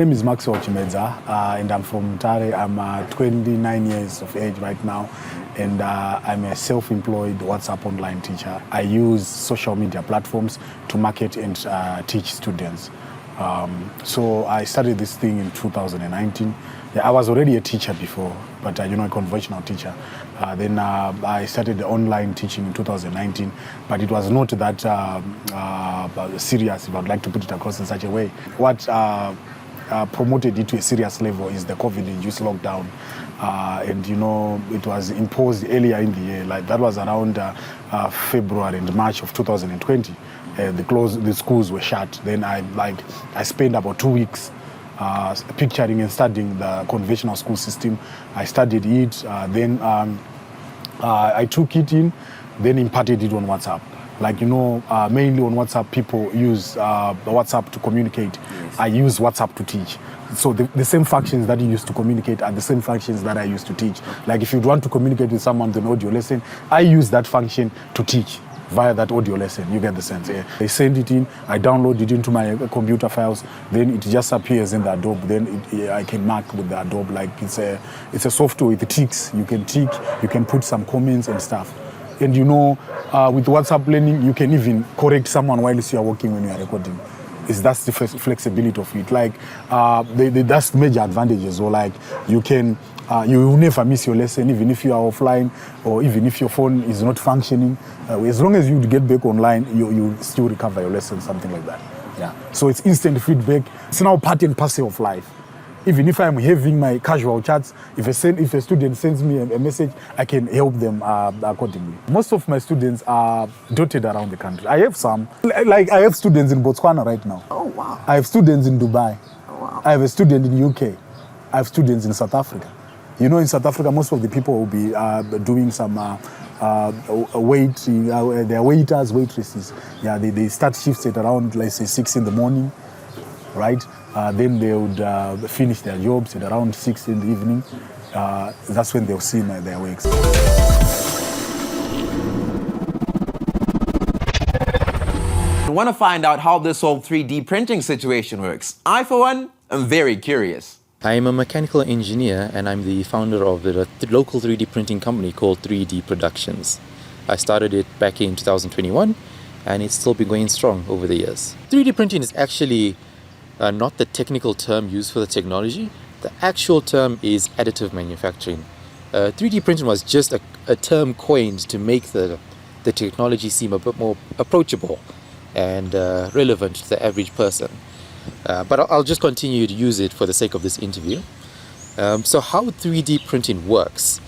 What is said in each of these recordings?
My name is Maxwell Chimedza, and I'm from Tare. I'm 29 years of age right now, and I'm a self-employed WhatsApp online teacher. I use social media platforms to market and teach students. So I started this thing in 2019. I was already a teacher before, but a conventional teacher. Then I started the online teaching in 2019, but it was not that serious, if I'd like to put it across in such a way. What promoted it to a serious level is the COVID-induced lockdown. And it was imposed earlier in the year, like that was around February and March of 2020. The schools were shut. Then I spent about 2 weeks picturing and studying the conventional school system. I studied it, then I took it in, then imparted it on WhatsApp. Mainly on WhatsApp, people use WhatsApp to communicate. Yes. I use WhatsApp to teach. So the same functions that you use to communicate are the same functions that I use to teach. Like if you want to communicate with someone with an audio lesson, I use that function to teach via that audio lesson. You get the sense. Yeah. I send it in, I download it into my computer files, then it just appears in the Adobe. Then I can mark with the Adobe. Like it's a software with ticks. You can tick, you can put some comments and stuff. And with WhatsApp learning, you can even correct someone while you are working when you are recording. That's the flexibility of it. That's major advantages. Or you will never miss your lesson, even if you are offline or even if your phone is not functioning. As long as you get back online, you still recover your lesson, something like that. Yeah. So it's instant feedback. It's now part and parcel of life. Even if I'm having my casual chats, if a student sends me a message, I can help them accordingly. Most of my students are dotted around the country. I have some. I have students in Botswana right now. Oh, wow. I have students in Dubai. Oh, wow. I have a student in UK. I have students in South Africa. In South Africa, most of the people will be doing some waiting. They're waiters, waitresses. Yeah, they start shifts at around, let's say, 6 in the morning, right? Then they would finish their jobs at around 6 in the evening. That's when they'll see their works. I want to find out how this whole 3D printing situation works. I, for one, am very curious. I'm a mechanical engineer and I'm the founder of the local 3D printing company called 3D Productions. I started it back in 2021 and it's still been going strong over the years. 3D printing is actually not the technical term used for the technology. The actual term is additive manufacturing. 3D printing was just a term coined to make the technology seem a bit more approachable and relevant to the average person. But I'll just continue to use it for the sake of this interview. So how 3D printing works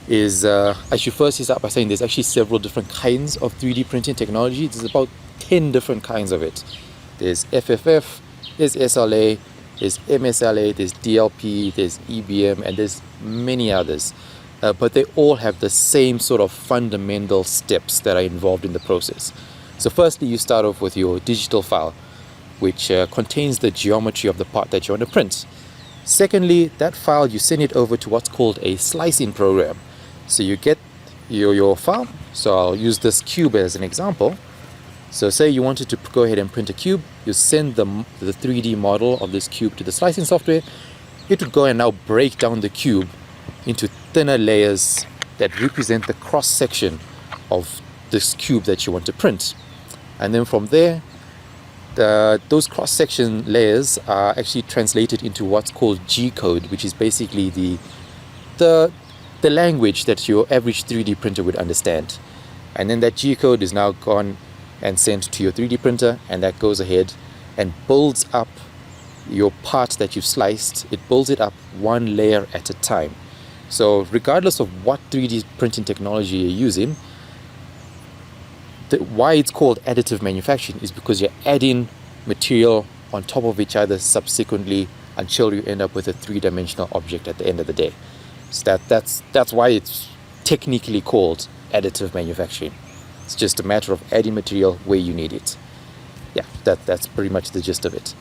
is, I should first start by saying there's actually several different kinds of 3D printing technology. There's about 10 different kinds of it. There's FFF, there's SLA, there's MSLA, there's DLP, there's EBM, and there's many others. But they all have the same sort of fundamental steps that are involved in the process. So firstly, you start off with your digital file, which contains the geometry of the part that you want to print. Secondly, that file, you send it over to what's called a slicing program. So you get your file. So I'll use this cube as an example. So say you wanted to go ahead and print a cube, you send the 3D model of this cube to the slicing software. It would go and now break down the cube into thinner layers that represent the cross-section of this cube that you want to print. And then from there, those cross-section layers are actually translated into what's called G-code, which is basically the language that your average 3D printer would understand. And then that G-code is now gone and sent to your 3D printer, and that goes ahead and builds up your part that you've sliced. It builds it up one layer at a time. So regardless of what 3D printing technology you're using, why it's called additive manufacturing is because you're adding material on top of each other subsequently until you end up with a three-dimensional object at the end of the day. So that's why it's technically called additive manufacturing. It's just a matter of adding material where you need it. Yeah, that's pretty much the gist of it.